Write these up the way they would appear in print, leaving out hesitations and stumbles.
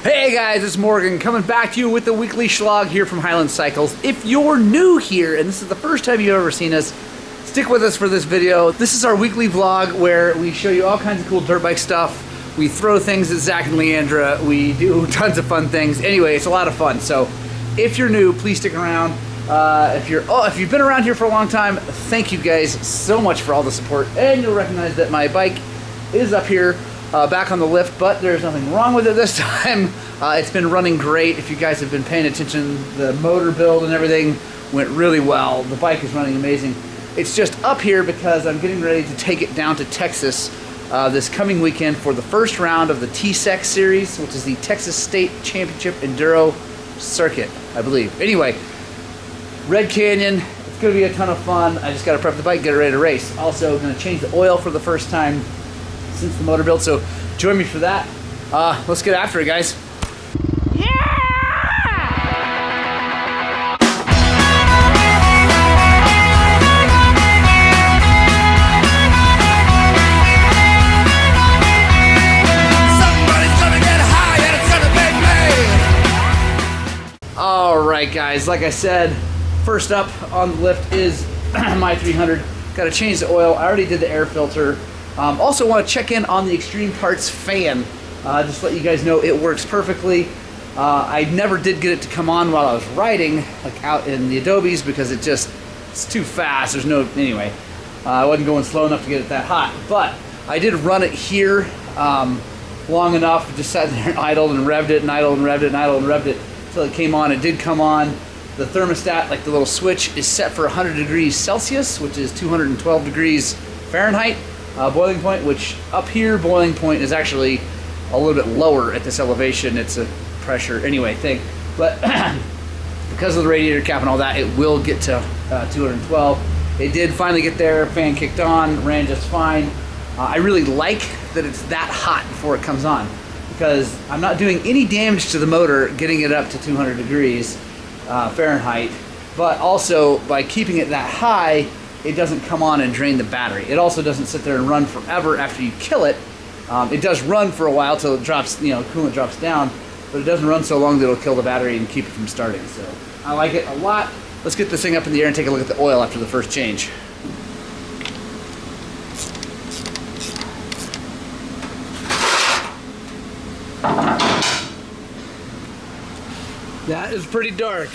Hey guys, it's Morgan coming back to you with the weekly Shlog here from Highland Cycles. If you're new here and this is the first time you've ever seen us, stick with us for this video. This is our weekly vlog where we show you all kinds of cool dirt bike stuff. We throw things at Zach and Leandra. We do tons of fun things. Anyway, it's a lot of fun. So if you're new, please stick around. If you've been around here for a long time, thank you guys so much for all the support. And you'll recognize that my bike is up here. Back on the lift, but there's nothing wrong with it this time. It's been running great. If you guys have been paying attention, the motor build and everything went really well. The bike is running amazing. It's just up here because I'm getting ready to take it down to Texas this coming weekend for the first round of the TSEC series, which is the Texas State Championship Enduro Circuit, I believe. Anyway, Red Canyon, it's gonna be a ton of fun. I just gotta prep the bike, get it ready to race. Also gonna change the oil for the first time since the motor build, so join me for that. Let's get after it, guys. All right, guys, like I said, first up on the lift is my 300. Got to change the oil. I already did the air filter. Also want to check in on the Extreme Parts fan. Just let you guys know it works perfectly. I never did get it to come on while I was riding, like out in the Adobes, because it's too fast. There's no, anyway, I wasn't going slow enough to get it that hot. But I did run it here long enough, just sat there and idled and revved it and idled and revved it and idled and revved it until it came on. It did come on. The thermostat, like the little switch, is set for 100 degrees Celsius, which is 212 degrees Fahrenheit. Boiling point, which up here boiling point is actually a little bit lower at this elevation. It's a pressure anyway thing, but because of the radiator cap and all that, it will get to 212. It did finally get there. Fan kicked on, ran just fine. I really like that it's that hot before it comes on, because I'm not doing any damage to the motor getting it up to 200 degrees Fahrenheit, but also by keeping it that high, it doesn't come on and drain the battery. It also doesn't sit there and run forever after you kill it. It does run for a while till it drops, coolant drops down, but it doesn't run so long that it'll kill the battery and keep it from starting. So I like it a lot. Let's get this thing up in the air and take a look at the oil after the first change. That is pretty dark.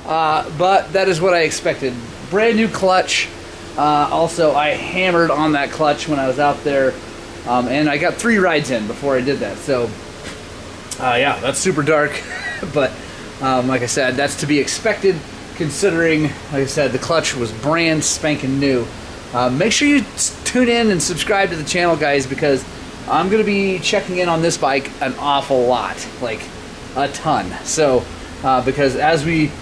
But that is what I expected. Brand new clutch. Also, I hammered on that clutch when I was out there, and I got 3 rides in before I did that. So, yeah, that's super dark. But like I said, that's to be expected, considering, like I said, the clutch was brand spanking new. Make sure you tune in and subscribe to the channel, guys, because I'm going to be checking in on this bike an awful lot, like a ton. So, because as we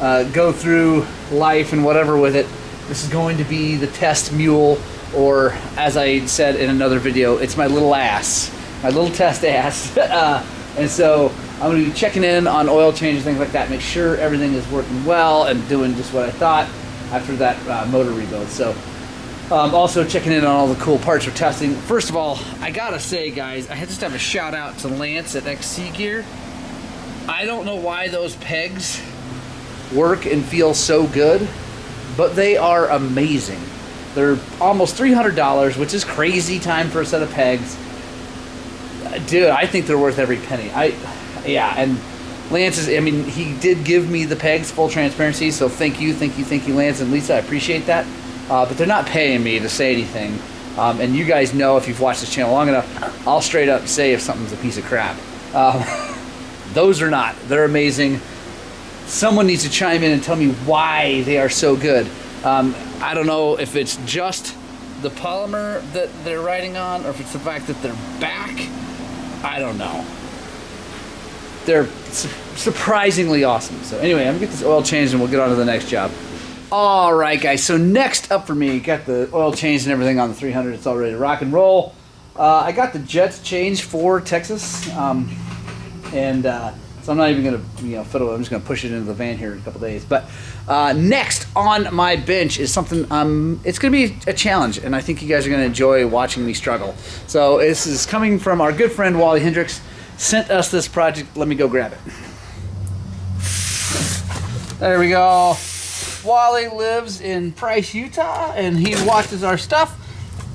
go through life and whatever with it, this is going to be the test mule, or as I said in another video, it's my little ass, my little test ass. And so I'm going to be checking in on oil changes, things like that, make sure everything is working well and doing just what I thought after that motor rebuild. So also checking in on all the cool parts we're testing. First of all, I gotta say, guys, I just have a shout out to Lance at XC Gear. I don't know why those pegs work and feel so good, but they are amazing. They're almost $300, which is crazy time for a set of pegs. Dude, I think they're worth every penny. Yeah, and Lance is, I mean, he did give me the pegs, full transparency, so thank you, Lance and Lisa, I appreciate that. But they're not paying me to say anything. And you guys know, if you've watched this channel long enough, I'll straight up say if something's a piece of crap. Those are not. They're amazing. Someone needs to chime in and tell me why they are so good. I don't know if it's just the polymer that they're riding on, or if it's the fact that they're back. I don't know. They're surprisingly awesome. So anyway, I'm gonna get this oil changed and we'll get on to the next job. All right, guys, so next up for me, got the oil changed and everything on the 300. It's all ready to rock and roll. I got the jets changed for Texas. So I'm not even gonna, fiddle. I'm just gonna push it into the van here in a couple days. But next on my bench is something. It's gonna be a challenge, and I think you guys are gonna enjoy watching me struggle. So this is coming from our good friend Wally Hendricks. sent us this project. Let me go grab it. There we go. Wally lives in Price, Utah, and he watches our stuff.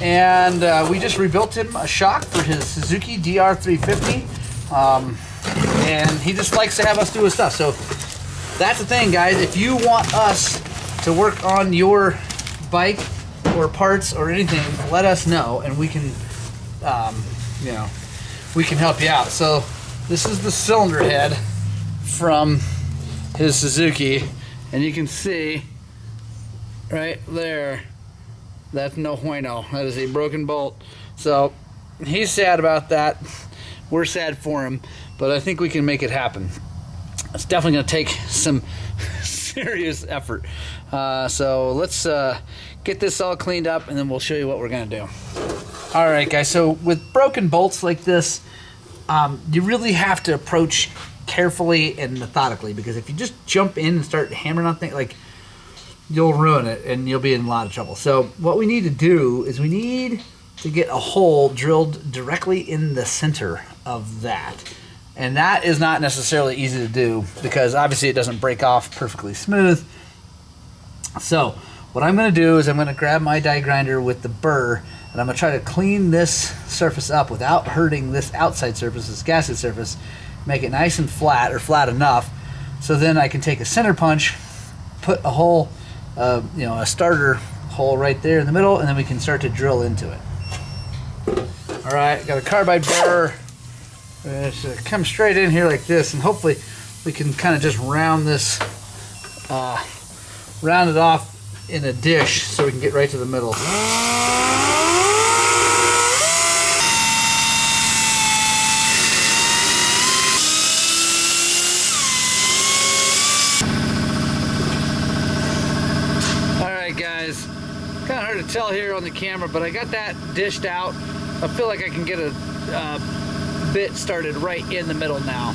And we just rebuilt him a shock for his Suzuki DR350. And he just likes to have us do his stuff. So that's the thing, guys. If you want us to work on your bike or parts or anything, let us know, and we can, you know, we can help you out. So this is the cylinder head from his Suzuki, and you can see right there, that's no bueno. That is a broken bolt. So he's sad about that. We're sad for him, but I think we can make it happen. It's definitely going to take some serious effort. So let's get this all cleaned up, and then we'll show you what we're going to do. All right, guys. So with broken bolts like this, you really have to approach carefully and methodically, because if you just jump in and start hammering on things, like, you'll ruin it and you'll be in a lot of trouble. So what we need to do is we need to get a hole drilled directly in the center of that. And that is not necessarily easy to do, because obviously it doesn't break off perfectly smooth. So what I'm going to do is I'm going to grab my die grinder with the burr, and I'm going to try to clean this surface up without hurting this outside surface, this gasket surface, make it nice and flat, or flat enough, so then I can take a center punch, put a hole, you know, a starter hole right there in the middle, and then we can start to drill into it. All right, got a carbide burr. Just come straight in here like this, and hopefully we can kind of just round this, round it off in a dish so we can get right to the middle. Alright guys, kind of hard to tell here on the camera, but I got that dished out. I feel like I can get a bit started right in the middle now.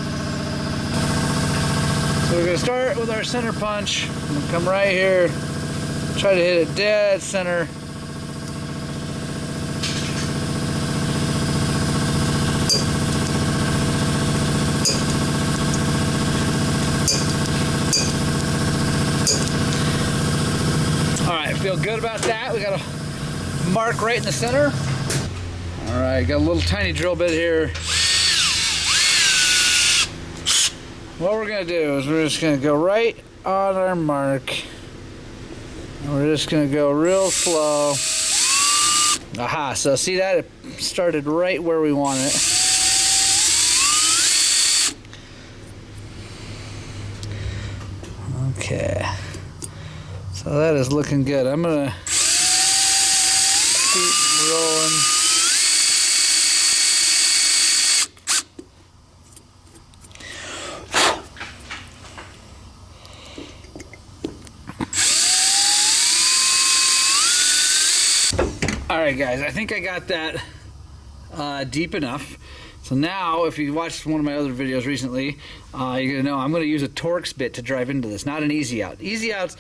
So we're going to start with our center punch. I'm going to come right here, try to hit it dead center. Alright, feel good about that. We got a mark right in the center. Alright, got a little tiny drill bit here. What we're going to do is we're just going to go right on our mark. And we're just going to go real slow. Aha, so see that? It started right where we want it. Okay. So that is looking good. I'm going to keep rolling. Alright guys, I think I got that deep enough. So now, if you watched one of my other videos recently, you're going to know I'm going to use a Torx bit to drive into this, not an easy out. Easy outs,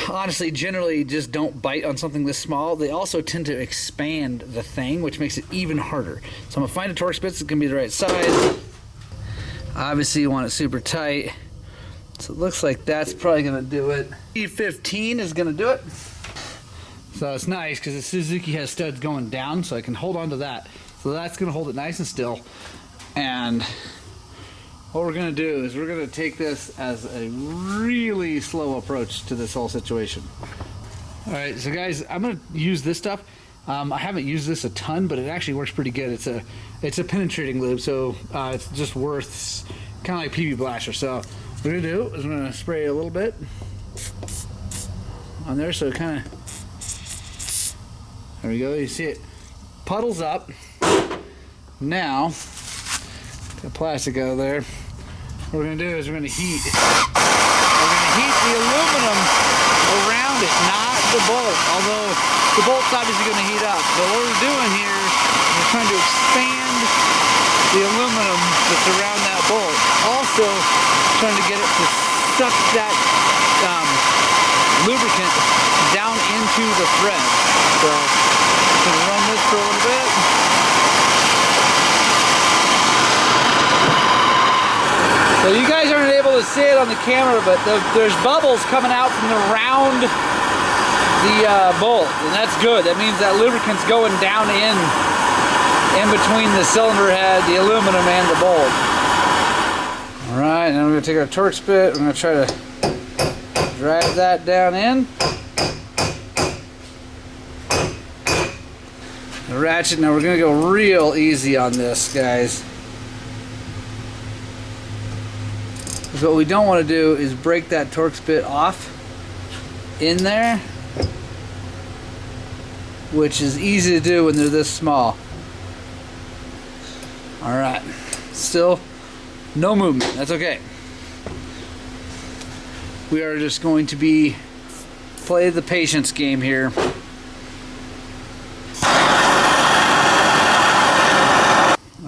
honestly, generally just don't bite on something this small. They also tend to expand the thing, which makes it even harder. So I'm going to find a Torx bit that's going to be the right size. Obviously you want it super tight. So it looks like that's probably going to do it. E15 is going to do it. So it's nice because the Suzuki has studs going down, so I can hold on to that. So that's going to hold it nice and still. And what we're going to do is we're going to take this as a really slow approach to this whole situation. All right, so guys, I'm going to use this stuff. I haven't used this a ton, but it actually works pretty good. It's a penetrating lube, so it's just worth, kind of like PB Blaster. So what we're going to do is we're going to spray a little bit on there, so it kind of, there we go, you see it puddles up. Now, got plastic out of there. What we're going to do is we're going to heat. We're going to heat the aluminum around it, not the bolt, although the bolt's obviously going to heat up. But what we're doing here is we're trying to expand the aluminum that's around that bolt. Also, trying to get it to suck that lubricant down into the thread. So I'm going to run this for a little bit. So you guys aren't able to see it on the camera, but there's bubbles coming out from around the bolt, and that's good. That means that lubricant's going down in between the cylinder head, the aluminum, and the bolt. All right, now we're gonna take our Torx bit. We're gonna try to drive that down in. The ratchet. Now we're gonna go real easy on this, guys. Because what we don't want to do is break that Torx bit off in there, which is easy to do when they're this small. All right, still no movement. That's okay. We are just going to play the patience game here.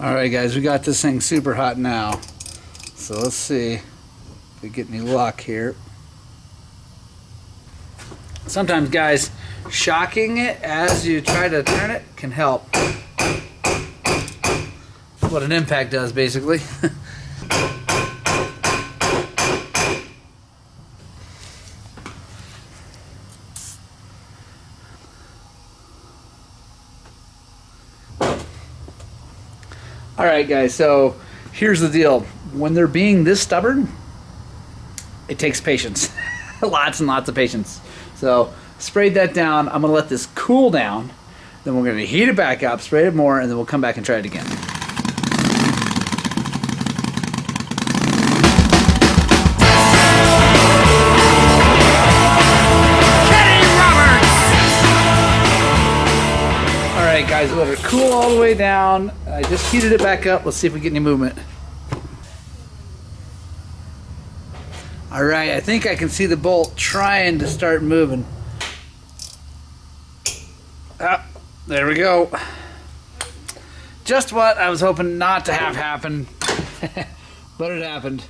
All right, guys, we got this thing super hot now. So let's see if we get any luck here. Sometimes, guys, shocking it as you try to turn it can help. What an impact does, basically. Alright, guys, so here's the deal. When they're being this stubborn, it takes patience. Lots and lots of patience. So, sprayed that down. I'm going to let this cool down. Then we're going to heat it back up, spray it more, and then we'll come back and try it again. Alright, guys, let it cool all the way down. I just heated it back up. Let's see if we get any movement. Alright, I think I can see the bolt trying to start moving. Ah, there we go. Just what I was hoping not to have happen. But it happened.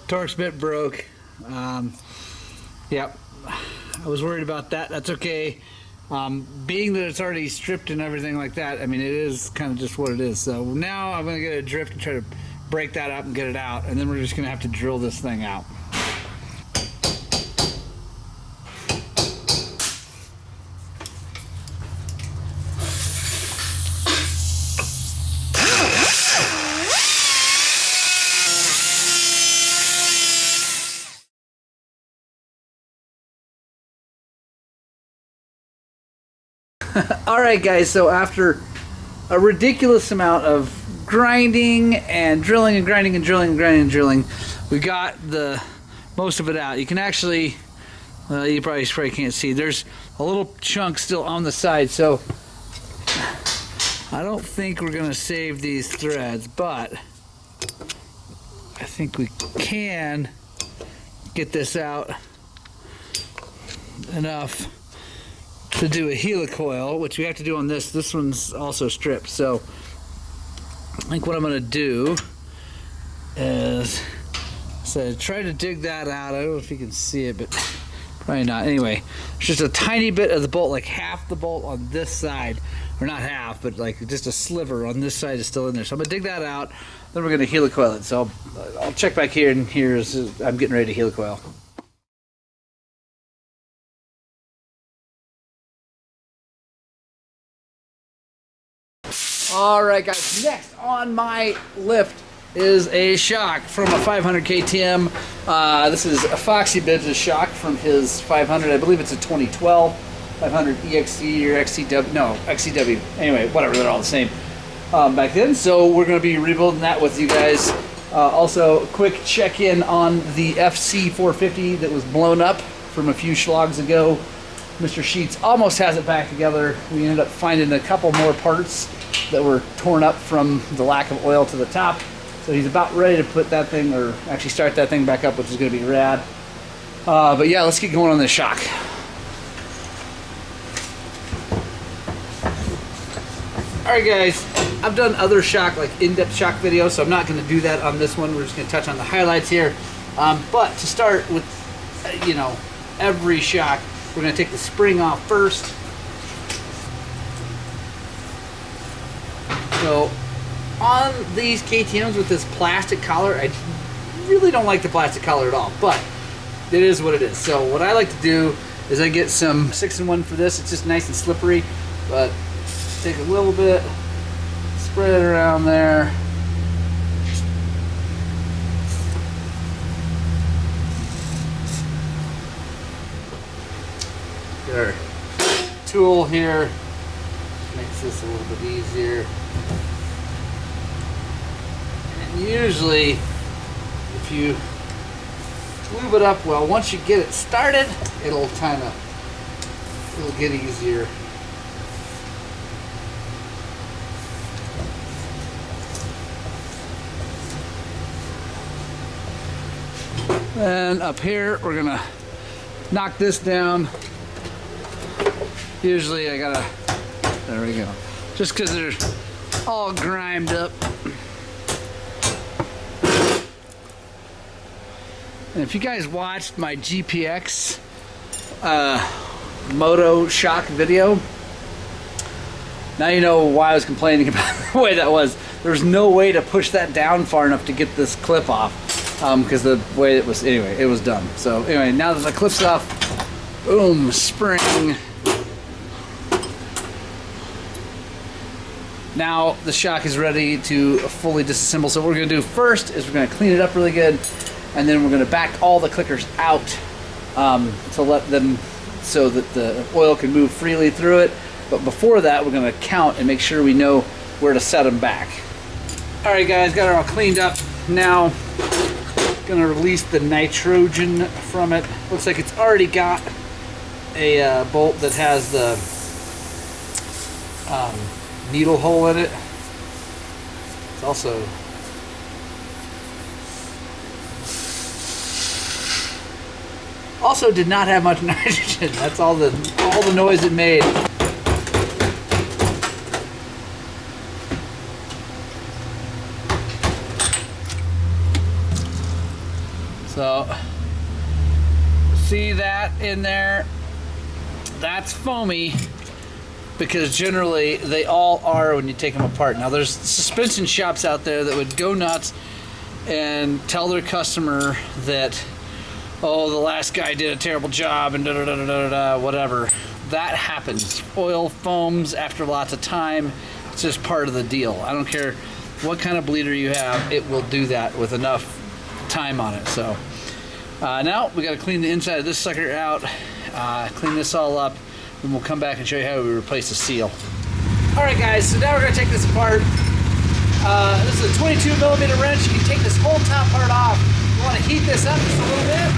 Torx bit broke. Yep. I was worried about that. That's okay. Being that it's already stripped and everything like that, I mean, it is kind of just what it is. So now I'm going to get a drift and try to break that up and get it out. And then we're just going to have to drill this thing out. Alright, guys, so after a ridiculous amount of grinding and drilling and grinding and drilling and grinding and drilling, we got the most of it out. You can actually, you probably can't see, there's a little chunk still on the side, so I don't think we're going to save these threads, but I think we can get this out enough to do a helicoil, which we have to do on this. This one's also stripped, so I think what I'm going to do is try to dig that out. I don't know if you can see it, but probably not. Anyway, it's just a tiny bit of the bolt, like half the bolt on this side, or not half, but like just a sliver on this side is still in there. So I'm going to dig that out, then we're going to helicoil it. So I'll check back here, and here's, I'm getting ready to helicoil. Alright, guys, next on my lift is a shock from a 500 KTM. This is a Foxy Bibbs' shock from his 500. I believe it's a 2012 500 EXC or XCW. No, XCW. Anyway, whatever, they're all the same back then. So we're going to be rebuilding that with you guys. Also, a quick check-in on the FC 450 that was blown up from a few Shlogs ago. Mr. Sheets almost has it back together. We ended up finding a couple more parts that were torn up from the lack of oil to the top. So he's about ready to put that thing, or actually start that thing back up, which is going to be rad. But yeah, let's get going on this shock. Alright, guys, I've done other shock, like in-depth shock videos, so I'm not going to do that on this one. We're just going to touch on the highlights here. But to start with, every shock, we're going to take the spring off first. So on these KTMs with this plastic collar, I really don't like the plastic collar at all, but it is what it is. So what I like to do is I get some 6-in-1 for this. It's just nice and slippery, but take a little bit, spread it around there. Get our tool here, makes this a little bit easier. And usually, if you lube it up well, once you get it started, it'll get easier. Then up here, we're gonna knock this down. Usually I gotta, there we go. Just because they're all grimed up. And if you guys watched my GPX Moto Shock video, now you know why I was complaining about the way that was. There was no way to push that down far enough to get this clip off, because the way it was, anyway, it was done. So anyway, now that the clip's off, boom, spring. Now the shock is ready to fully disassemble. So what we're gonna do first is we're gonna clean it up really good, and then we're gonna back all the clickers out to let them, so that the oil can move freely through it. But before that, we're gonna count and make sure we know where to set them back. All right guys, got it all cleaned up. Now, gonna release the nitrogen from it. Looks like it's already got a bolt that has the needle hole in it. It's also did not have much nitrogen. That's all the noise it made. So see that in there? That's foamy, because generally they all are when you take them apart. Now there's suspension shops out there that would go nuts and tell their customer that, oh, the last guy did a terrible job and whatever. That happens. Oil foams after lots of time. It's just part of the deal. I don't care what kind of bleeder you have, it will do that with enough time on it. So now we got to clean the inside of this sucker out, clean this all up, and we'll come back and show you how we replace the seal. Alright guys, so now we're going to take this apart. This is a 22mm wrench. You can take this whole top part off. You want to heat this up just a little bit.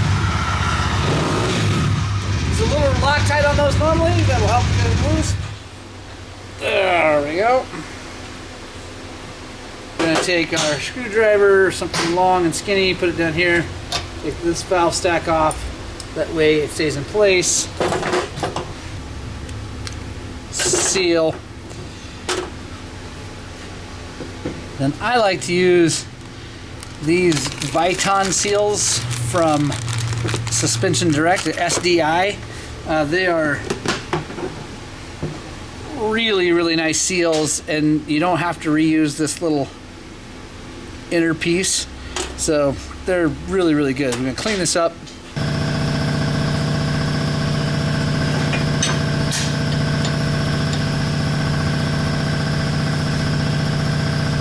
There's a little Loctite on those normally. That'll help get it loose. There we go. We're going to take our screwdriver, something long and skinny, put it down here. Take this valve stack off. That way it stays in place. Seal. Then I like to use these Viton seals from Suspension Direct, the SDI. They are really, really nice seals, and you don't have to reuse this little inner piece. So they're really, really good. I'm going to clean this up.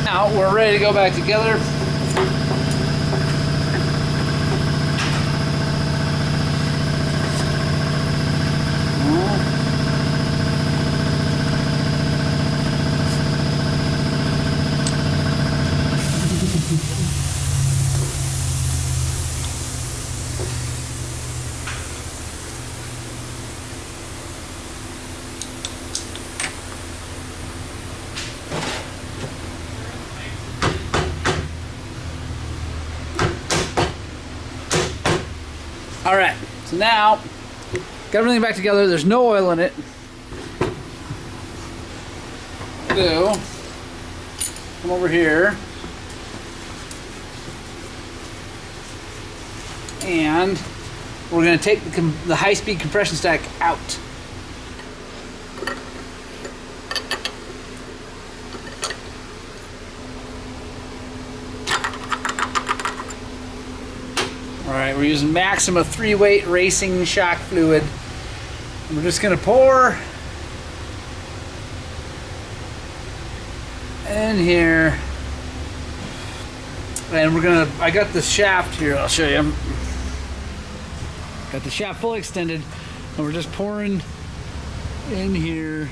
Now we're ready to go back together. All right, so now got everything back together. There's no oil in it. So come over here and we're going to take the high-speed compression stack out. All right, we're using Maxima 3-weight racing shock fluid. And we're just gonna pour in here. And we're gonna, I got the shaft here, I'll show you. Got the shaft fully extended, and we're just pouring in here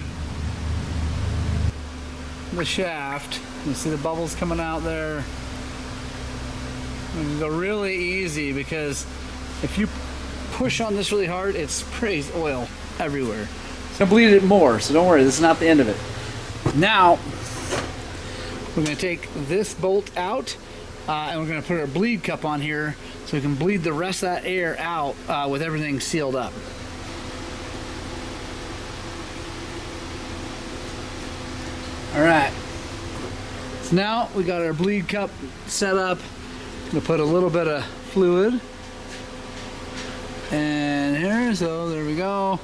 the shaft. You see the bubbles coming out there. We can go really easy because if you push on this really hard, it sprays oil everywhere. It's gonna bleed it more, so don't worry, this is not the end of it. Now, we're gonna take this bolt out, and we're gonna put our bleed cup on here so we can bleed the rest of that air out with everything sealed up. All right, so now we got our bleed cup set up. We'll put a little bit of fluid in here, so there we go.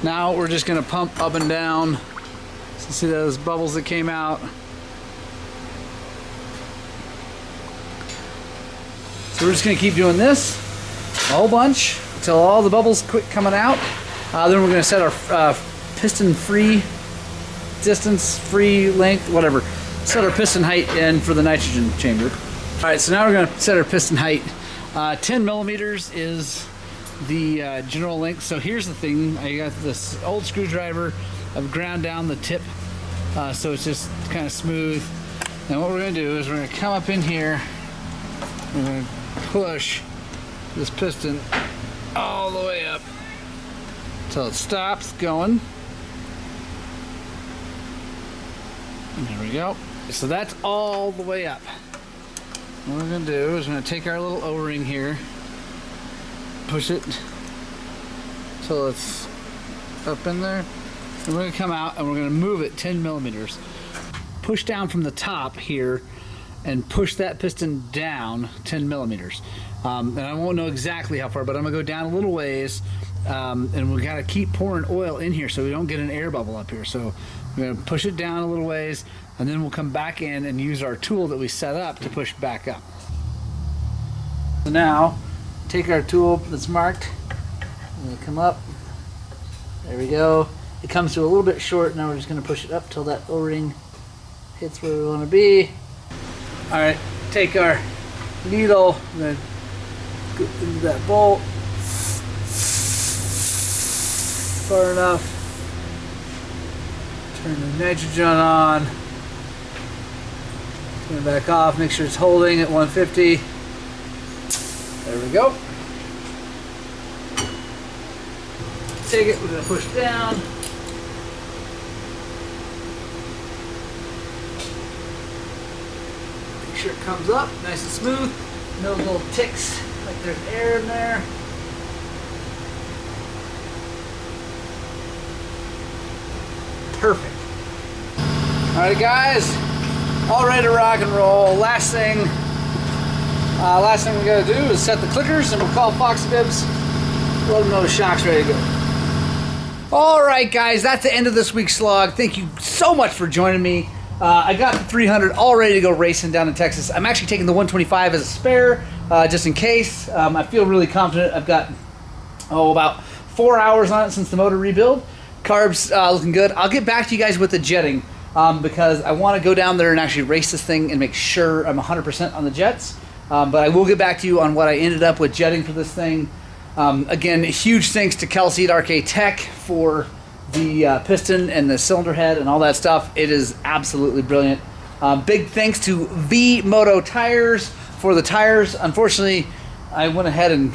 Now we're just gonna pump up and down. So see those bubbles that came out? So we're just gonna keep doing this a whole bunch until all the bubbles quit coming out. Then we're gonna set our piston free distance, free length, whatever. Set our piston height in for the nitrogen chamber. All right, so now we're gonna set our piston height. 10 millimeters is the general length. So here's the thing, I got this old screwdriver. I've ground down the tip so it's just kind of smooth. And what we're gonna do is we're gonna come up in here, we're gonna push this piston all the way up until it stops going. And there we go. So that's all the way up. What we're gonna do is we're gonna take our little O-ring here, push it till it's up in there, and we're gonna come out and we're gonna move it 10 millimeters. Push down from the top here and push that piston down 10 millimeters. And I won't know exactly how far, but I'm gonna go down a little ways, and we gotta keep pouring oil in here so we don't get an air bubble up here. So we're gonna push it down a little ways, and then we'll come back in and use our tool that we set up to push back up. So now, take our tool that's marked, and we'll come up. There we go. It comes to a little bit short. Now we're just gonna push it up till that O-ring hits where we wanna be. All right, take our needle, I'm gonna go into that bolt far enough. Turn the nitrogen on. Turn it back off, make sure it's holding at 150. There we go. Take it, we're gonna push down. Make sure it comes up nice and smooth. No little ticks, like there's air in there. Perfect. All right, guys, all ready to rock and roll. Last thing we gotta do is set the clickers, and we'll call Fox Bibs. Let them know the shock's ready to go. All right, guys, that's the end of this week's slog. Thank you so much for joining me. I got the 300 all ready to go racing down in Texas. I'm actually taking the 125 as a spare, just in case. I feel really confident. I've got about 4 hours on it since the motor rebuild. Carbs looking good. I'll get back to you guys with the jetting because I want to go down there and actually race this thing and make sure I'm 100% on the jets. But I will get back to you on what I ended up with jetting for this thing. Again, huge thanks to Kelsey at RK Tech for the piston and the cylinder head and all that stuff. It is absolutely brilliant. Big thanks to V-Moto Tires for the tires. Unfortunately, I went ahead and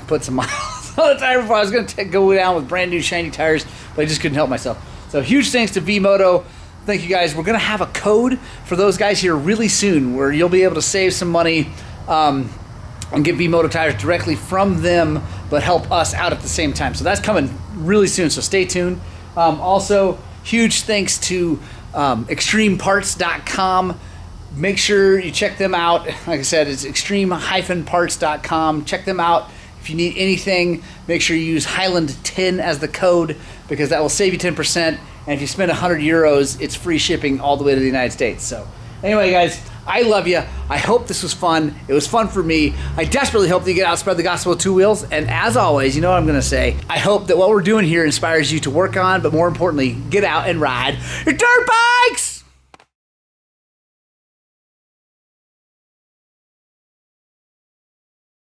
put some miles on the tire before I was going to go down with brand new shiny tires, but I just couldn't help myself. So huge thanks to V-Moto. Thank you guys. We're going to have a code for those guys here really soon where you'll be able to save some money and get V-Moto tires directly from them, but help us out at the same time. So that's coming really soon, so stay tuned. Also, huge thanks to extremeparts.com. Make sure you check them out. Like I said, it's extreme-parts.com. Check them out. If you need anything, make sure you use Highland10 as the code because that will save you 10%. And if you spend 100 euros, it's free shipping all the way to the United States. So anyway, guys, I love you. I hope this was fun. It was fun for me. I desperately hope that you get out and spread the gospel of two wheels. And as always, you know what I'm going to say. I hope that what we're doing here inspires you to work on, but more importantly, get out and ride your dirt bikes!